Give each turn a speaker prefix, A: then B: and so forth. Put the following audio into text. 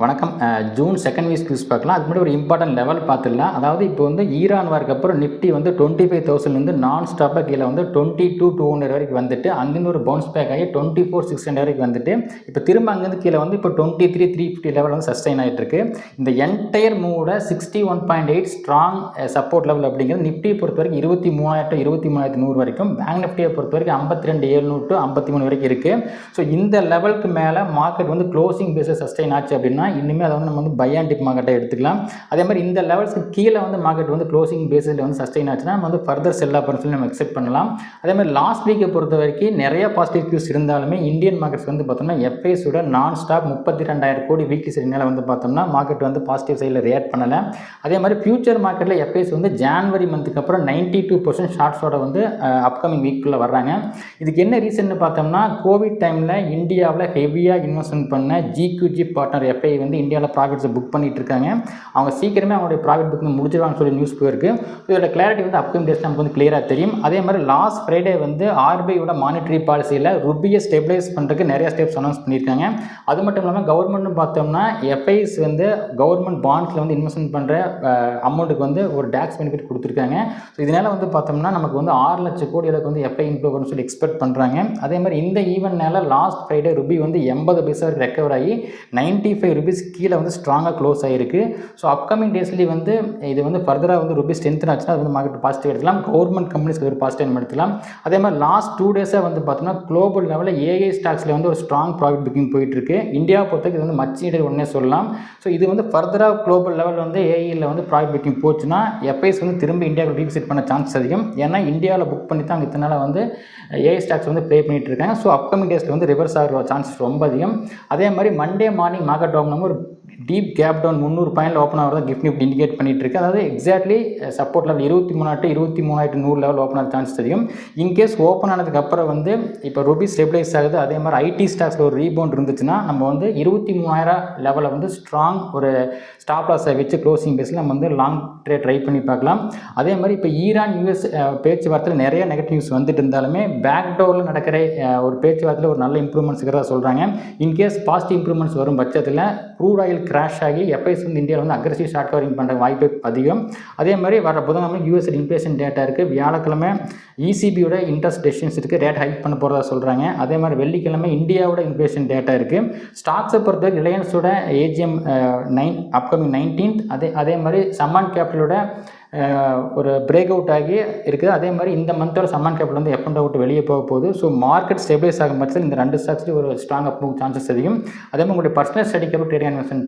A: வணக்கம். June second week news பார்க்கலாம். அதுக்கு முன்னாடி ஒரு இம்பார்ட்டன்ட் லெவல் பார்த்துடலாம். அதாவது இப்போ வந்து ஈரான் வாருக்கு அப்புறம் நிஃப்டி வந்து 25,000 நான் ஸ்டாப்பாக கீழே வந்து 22,200 வரைக்கும் வந்துட்டு அங்கேருந்து ஒரு பவுன்ஸ் பேக் ஆகி 24,600 வரைக்கும் வந்துட்டு இப்போ திரும்ப அங்கேருந்து கீழே வந்து இப்போ 23,350 லெவல் வந்து சஸ்டைன் ஆகிட்டு இருக்கு. இந்த என்டையர் மூவோட 61.8 ஸ்ட்ராங் சப்போர்ட் லெவல் அப்படிங்கிறது நிஃப்டியை பொறுத்த வரைக்கும் 23,000 23,100 வரைக்கும், பேங்க் நிஃப்டியை பொறுத்த வரைக்கும் 52,700 to 53 வரைக்கும் இருக்குது. ஸோ இந்த லெவலுக்கு மேலே மார்க்கெட் வந்து க்ளோசிங் பேஸில் சஸ்டைன் ஆச்சு அப்படின்னா இனிமேல் அதை வந்து நம்ம வந்து பை அண்ட் டிப் மார்க்கெட்டை எடுத்துக்கலாம். அதே மாதிரி இந்த லெவல்ஸ்க்கு கீழே வந்து மார்க்கெட் வந்து க்ளோசிங் பேஸில் வந்து சஸ்டைன் ஆச்சுன்னா நம்ம வந்து ஃபர்தர் செல் ஆஃபர்னு சொல்லி நம்ம எக்ஸ்பெக்ட் பண்ணலாம். அதே மாதிரி லாஸ்ட் வீக்கை பொறுத்த வரைக்கும் நிறைய பாசிட்டிவ் நியூஸ் இருந்தாலுமே இந்தியன் மார்க்கெட்ஸ் வந்து பார்த்தோம்னா எஃப்ஐஸோட நான் ஸ்டாப் 32,000 கோடி வீக்லி சரினால வந்து பார்த்தோம்னா மார்க்கெட் வந்து பாசிட்டிவ் சைடில் ரியாக்ட் பண்ணலை. அதே மாதிரி ஃபியூச்சர் மார்க்கெட்டில் எஃப்ஐஸ் வந்து ஜான்வரி மந்த்துக்கு அப்புறம் 92% ஷார்ட்ஸோட வந்து அப்கமிங் வீக்குள்ளே வர்றாங்க. இதுக்கு என்ன ரீசன் பார்த்தோம்னா கோவிட் டைமில் இந்தியாவில் ஹெவியாக இன்வெஸ்ட்மெண்ட் பண்ண ஜிக்யூஜி பார்ட்னர் எஃப்ஐ வந்து இந்தியாவில் ப்ராஃபிட்ஸை புக் பண்ணிட்டு இருக்காங்க. அவங்க சீக்கிரமே அவங்களுடைய ப்ராஃபிட் புக்கிங் முடிச்சிருவாங்கன்னு சொல்லி நியூஸ் போயிருக்கு. இதோட கிளாரிட்டி வந்து அப்கமிங் டேஸ் நமக்கு வந்து கிளியராக தெரியும். அதே மாதிரி லாஸ்ட் ஃப்ரைடே வந்து ஆர்பிஐயோட மானிட்டரி பாலிசியில் ருபியை ஸ்டெபிலைஸ் பண்ணுறதுக்கு நிறைய ஸ்டெப்ஸ் அனௌன்ஸ் பண்ணியிருக்காங்க. அது மட்டும் இல்லாமல் கவர்மெண்ட்னு பார்த்தோம்னா எஃப்ஐஸ் வந்து கவர்மெண்ட் பாண்ட்ஸில் வந்து இன்வெஸ்ட்மெண்ட் பண்ணுற அமௌண்ட்டுக்கு வந்து ஒரு டேக்ஸ் பெனிஃபிட் கொடுத்துருக்காங்க. ஸோ இதனால் வந்து பார்த்தோம்னா நமக்கு வந்து 6 லட்சம் கோடி அளவுக்கு வந்து எஃப்ஐ இன்ஃப்ளோ வரும்னு சொல்லி எக்ஸ்பெக்ட் பண்ணுறாங்க. அதே மாதிரி இந்த ஈவெண்ட்னால லாஸ்ட் ஃப்ரைடே ருபி வந்து 80 பைசா வரைக்கும் ரெக்கவர் ஆகி 95 ருபீஸ் கீழே வந்து ஸ்ட்ராங்காக க்ளோஸ் ஆகிருக்கு. ஸோ அப்கமிங் டேஸ்லேயே வந்து இது வந்து ஃபர்தராக வந்து ருபி ஸ்ட்ரென்த் ஆச்சுன்னா அது வந்து மார்க்கெட் பாசிட்டிவ் எடுத்துக்கலாம். கவர்மெண்ட் கம்பெனிஸ்க்கு ஒரு பாசிட்டிவ் எடுத்துக்கலாம். அதே மாதிரி லாஸ்ட் 2 டேஸாக வந்து பார்த்தோம்னா குளோபல் லெவலில் ஏஐ ஸ்டாக்ஸில் வந்து ஒரு ஸ்ட்ராங் ப்ராஃபிட் புக்கிங் போயிட்டு இருக்கு. இந்தியாவை பொறுத்தவரைக்கும் இது வந்து மச் நீடட் ஒன்றே சொல்லலாம். ஸோ இது வந்து ஃபர்தராக குளோபல் லெவல் வந்து ஏஐயில் வந்து ப்ராஃபிட் புக்கிங் போச்சுன்னா எஃப்ஐஸ் வந்து திரும்ப இந்தியாவில் ரீவிசிட் பண்ண சான்ஸ் அதிகம். ஏன்னா இந்தியாவில் புக் பண்ணி தான் இத்தனால வந்து ஏஐ ஸ்டாக்ஸ் வந்து ப்ளே பண்ணிட்டு இருக்காங்க. ஸோ அப்கமிங் டேஸில் வந்து ரிவர்ஸ் ஆகிற சான்சஸ் ரொம்ப அதிகம். அதே மாதிரி மண்டே மார்னிங் மார்க்கெட் ஓப்பன் ஒரு deep gap down 300 point open ஆகிறதா கிஃப்ட் நிஃப்டி இண்டிகேட் பண்ணிட்டு இருக்கு. அதாவது exactly support level 23,000 23,100 level open ஆகிற சான்ஸ் தெரியும். இன்கேஸ் ஓப்பன் ஆனதுக்கப்புறம் வந்து இப்போ ருபி ஸ்டெபிலைஸ் ஆகுது. அதே மாதிரி ஐடி ஸ்டாக்ஸில் ஒரு ரீபவுண்ட் இருந்துச்சுன்னா நம்ம வந்து 23,000 லெவலில் வந்து ஸ்ட்ராங் ஒரு ஸ்டாப் லாஸை வச்சு க்ளோசிங் பேஸில் நம்ம வந்து லாங் ட்ரேட் ட்ரை பண்ணி பார்க்கலாம். அதே மாதிரி இப்போ ஈரான் யூஎஸ் பேச்சுவார்த்தையில் நிறைய நெகட்டிவ் நியூஸ் வந்துட்டு இருந்தாலுமே பேக் டோரில் நடக்கிற ஒரு பேச்சுவார்த்தையில் ஒரு நல்ல இம்ப்ரூவ்மெண்ட்ஸ் இருக்கிறதா சொல்கிறாங்க. இன்கேஸ் பாசிட்டிவ் இம்ப்ரூவ்மெண்ட்ஸ் வரும் பட்சத்தில் க்ரூட் ஆயில் கிராஷ் ஆகி எஃப்ஐஸ் வந்து இந்தியாவில் வந்து அக்ரெசிவ் ஷார்ட் கவரிங் பண்ணுற வாய்ப்பு அதிகம். அதே மாதிரி வர புதன்கிழமை யூஎஸ் இன்ஃப்ளேஷன் டேட்டா இருக்குது. வியாழக்கிழமை இசிபியோட இன்ட்ரெஸ்ட் டெசிஷன்ஸ் இருக்குது, ரேட் ஹைக் பண்ண போகிறதா சொல்கிறாங்க. அதே மாதிரி வெள்ளிக்கிழமை இந்தியாவோட இன்ஃப்ளேஷன் டேட்டா இருக்குது. ஸ்டாக்ஸை பொறுத்தவரைக்கும் ரிலையன்ஸோட ஏஜிஎம் அப்கமிங் 19th அதே மாதிரி சம்மான் கேபிட்டலோட ஒரு பிரேக் அவுட் ஆகி இருக்குது. அதே மாதிரி இந்த மந்தோட சம்மான் கேபிட்டல் வந்து எஃப் அண்ட் அவுட் வெளியே போக போகுது. ஸோ மார்க்கெட் ஸ்டெபிலைஸ் ஆகும் பட்சத்தில் இந்த 2 ஸ்டாக்ஸ்லேயும் ஒரு ஸ்ட்ராங் அப் மூவ் சான்சஸ் அதிகம். அதே மாதிரி உங்களுடைய பர்சனல் ஸ்டடிக்கு ட்ரேடிங் இன்வெஸ்ட்மெண்ட்